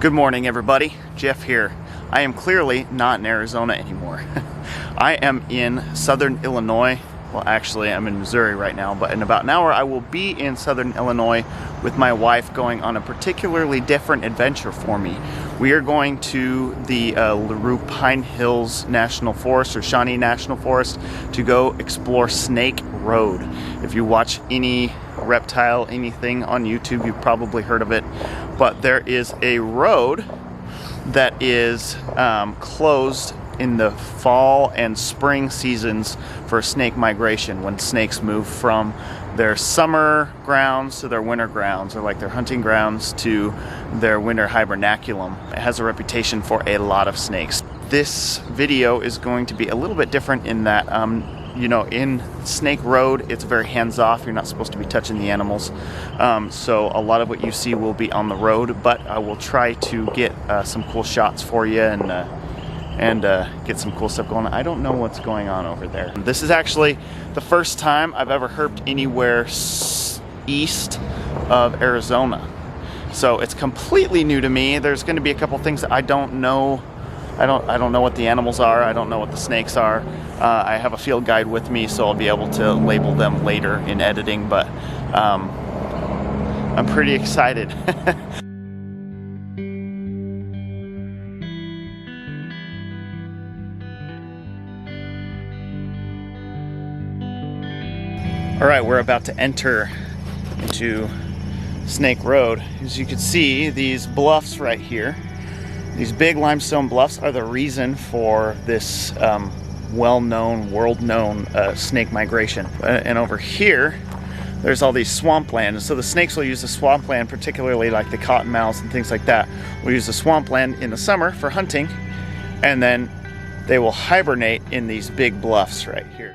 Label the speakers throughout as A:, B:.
A: Good morning, everybody. Jeff here. I am clearly not in Arizona anymore. I am in southern Illinois. Well, actually, I'm in Missouri right now, but in about an hour I will be in southern Illinois with my wife going on a particularly different adventure for me. We are going to the LaRue Pine Hills National Forest, or Shawnee National Forest, to go explore Snake Road. If you watch any reptile anything on YouTube, you've probably heard of it, but there is a road that is closed in the fall and spring seasons for snake migration, when snakes move from their summer grounds to their winter grounds, or like their hunting grounds to their winter hibernaculum. It has a reputation for a lot of snakes. This video is going to be a little bit different in that you know, in Snake Road, it's very hands-off. You're not supposed to be touching the animals. So a lot of what you see will be on the road, but I will try to get some cool shots for you and get some cool stuff going on. I don't know what's going on over there. This is actually the first time I've ever herped anywhere east of Arizona. So it's completely new to me. There's going to be a couple things that I don't know. I don't know what the animals are. I don't know what the snakes are. I have a field guide with me, so I'll be able to label them later in editing, but I'm pretty excited. All right, we're about to enter into Snake Road. As you can see, these bluffs right here, these big limestone bluffs, are the reason for this well-known, world-known snake migration. And over here, there's all these swampland. So the snakes will use the swampland, particularly like the cottonmouths and things like that, will use the swampland in the summer for hunting, and then they will hibernate in these big bluffs right here.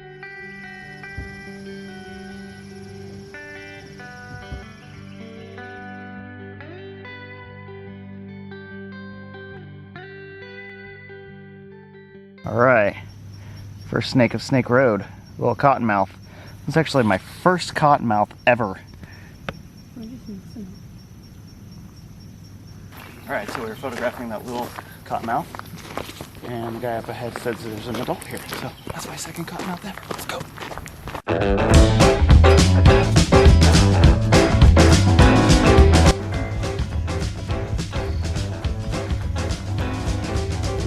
A: All right, first snake of Snake Road, little cottonmouth. This is actually my first cottonmouth ever. All right, so we were photographing that little cottonmouth, and the guy up ahead said there's an adult here. So that's my second cottonmouth ever. Let's go.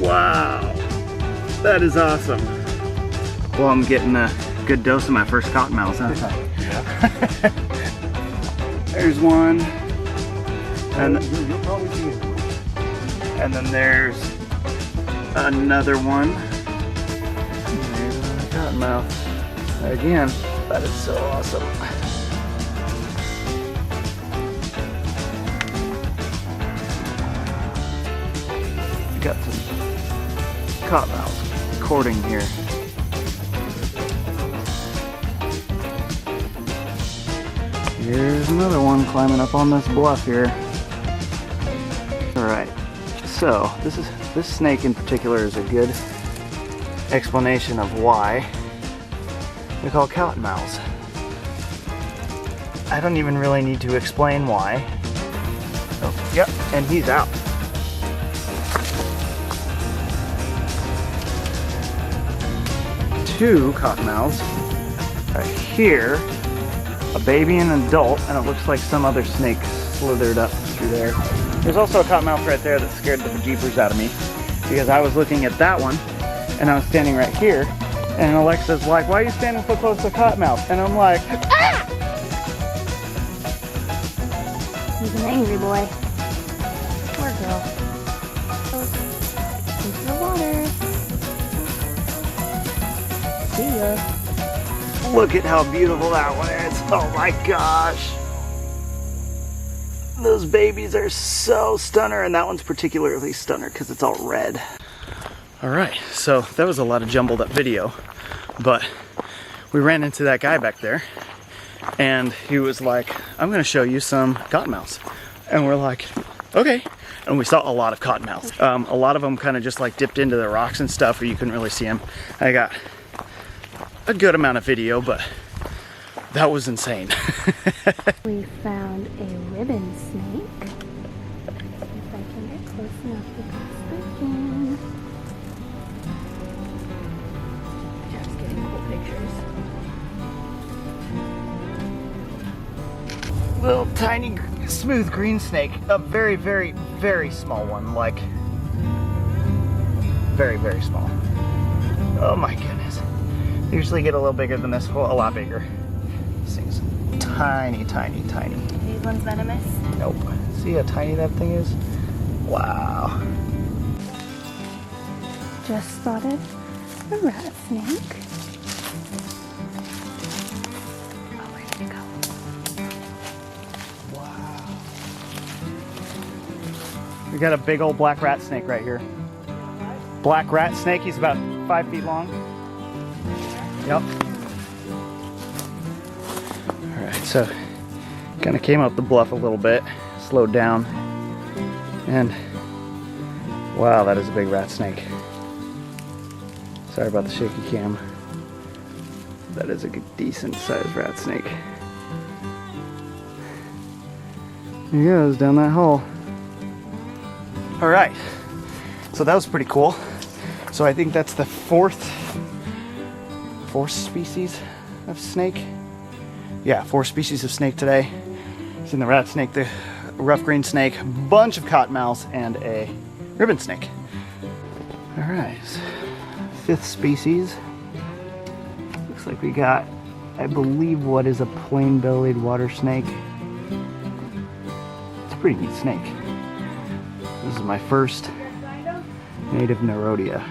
A: Wow. That is awesome. Well, I'm getting a good dose of my first cottonmouths, huh? Yeah. There's one. And you'll probably see it. And then there's another one. There's another cottonmouth. Again, that is so awesome. Got some cottonmouths recording here. Here's another one climbing up on this bluff here. Alright, so this snake in particular is a good explanation of why they're called cottonmouths. I don't even really need to explain why. Oh, yep, and he's out. Two cottonmouths right here, a baby and an adult, and it looks like some other snake slithered up through there. There's also a cottonmouth right there that scared the bejeepers out of me, because I was looking at that one and I was standing right here, and Alexa's like, "Why are you standing so close to the cottonmouth?" And I'm like, "Ah!"
B: He's an angry boy. Poor girl. Into the water. See ya.
A: Look at how beautiful that one is. Oh my gosh. Those babies are so stunner, and that one's particularly stunner because it's all red. All right, so that was a lot of jumbled up video, but we ran into that guy back there, and he was like, "I'm gonna show you some cottonmouths." And we're like, okay. And we saw a lot of cottonmouths. A lot of them kind of just like dipped into the rocks and stuff where you couldn't really see them. I got a good amount of video, but that was insane.
B: We found a ribbon snake. I can get close enough without squeaking. Jeff's getting cool pictures.
A: Little tiny smooth green snake. A very, very, very small one. Like, very, very small. Oh my goodness. They usually get a little bigger than this. Well, a lot bigger. This thing's tiny, tiny, tiny.
B: These ones venomous?
A: Nope. See how tiny that thing is? Wow.
B: Just spotted a rat snake. Oh, where did it go?
A: Wow. We got a big old black rat snake right here. Black rat snake, he's about 5 feet long. Yep. Alright, so kind of came up the bluff a little bit, slowed down, and wow, that is a big rat snake. Sorry about the shaky cam. That is a decent sized rat snake. He goes down that hole. Alright, so that was pretty cool. So I think that's the fourth species of snake. Yeah, 4 species of snake today. Seen the rat snake, the rough green snake, bunch of cottonmouths, and a ribbon snake. All right, 5th species. Looks like we got, I believe, what is a plain-bellied water snake. It's a pretty neat snake. This is my first native Nerodia,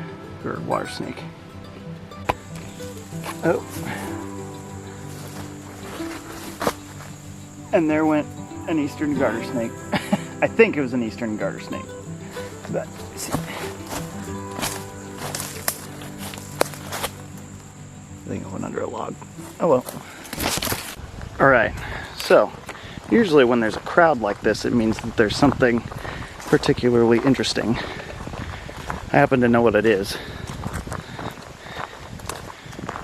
A: or water snake. Oh. And there went an eastern garter snake. I think it was an eastern garter snake. But, let's see. I think it went under a log. Oh well. Alright, so usually when there's a crowd like this, it means that there's something particularly interesting. I happen to know what it is.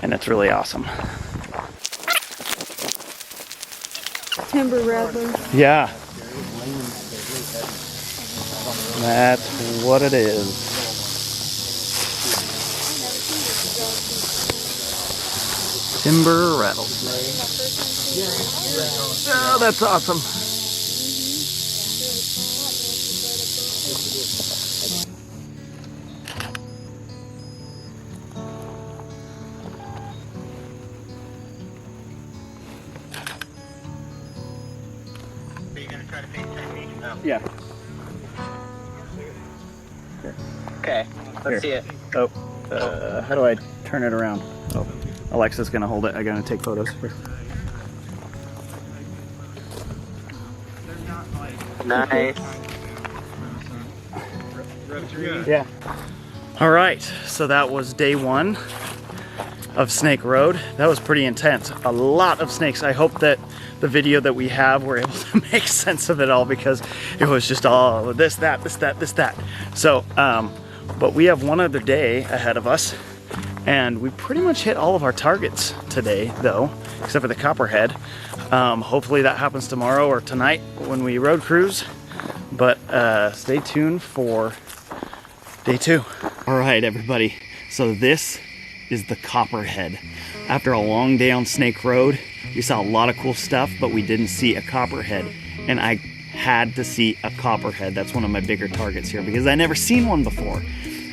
A: And it's really awesome.
B: Timber rattler.
A: Yeah. That's what it is. Timber rattlesnake. Oh, that's awesome. Yeah. Here.
C: Okay, let's see it.
A: Oh, how do I turn it around? Oh, Alexa's gonna hold it. I'm gonna take photos. Here.
C: Nice.
A: Yeah. All right, so that was day 1 of Snake Road. That was pretty intense. A lot of snakes. I hope that the video that we have, we're able to make sense of it all, because it was just all this, that, this, that, this, that. So, but we have one other day ahead of us, and we pretty much hit all of our targets today, though, except for the copperhead. Hopefully that happens tomorrow or tonight when we road cruise, but stay tuned for day 2. All right, everybody, so this is the copperhead. After a long day on Snake Road, we saw a lot of cool stuff, but we didn't see a copperhead, and I had to see a copperhead. That's one of my bigger targets here, because I never seen one before.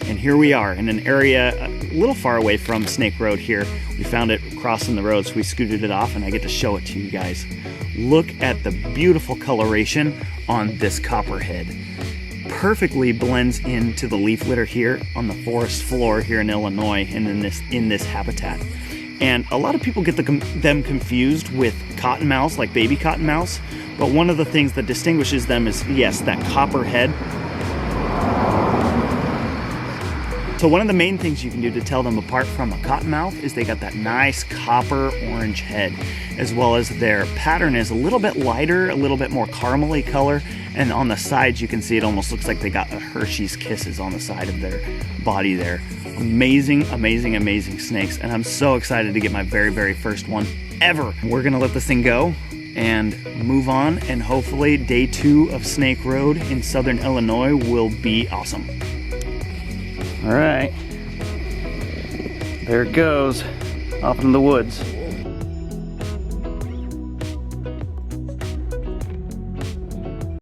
A: And here we are in an area a little far away from Snake Road here. We found it crossing the road, so we scooted it off, and I get to show it to you guys. Look at the beautiful coloration on this copperhead. Perfectly blends into the leaf litter here on the forest floor here in Illinois and in this habitat. And a lot of people get them confused with cottonmouths, like baby cottonmouths, but one of the things that distinguishes them is, yes, that copperhead. So one of the main things you can do to tell them apart from a cottonmouth is they got that nice copper orange head, as well as their pattern is a little bit lighter, a little bit more caramely color, and on the sides you can see it almost looks like they got a Hershey's Kisses on the side of their body there. Amazing, amazing, amazing snakes, and I'm so excited to get my very, very first one ever. We're gonna let this thing go, and move on, and hopefully day 2 of Snake Road in southern Illinois will be awesome. All right, there it goes, off in the woods.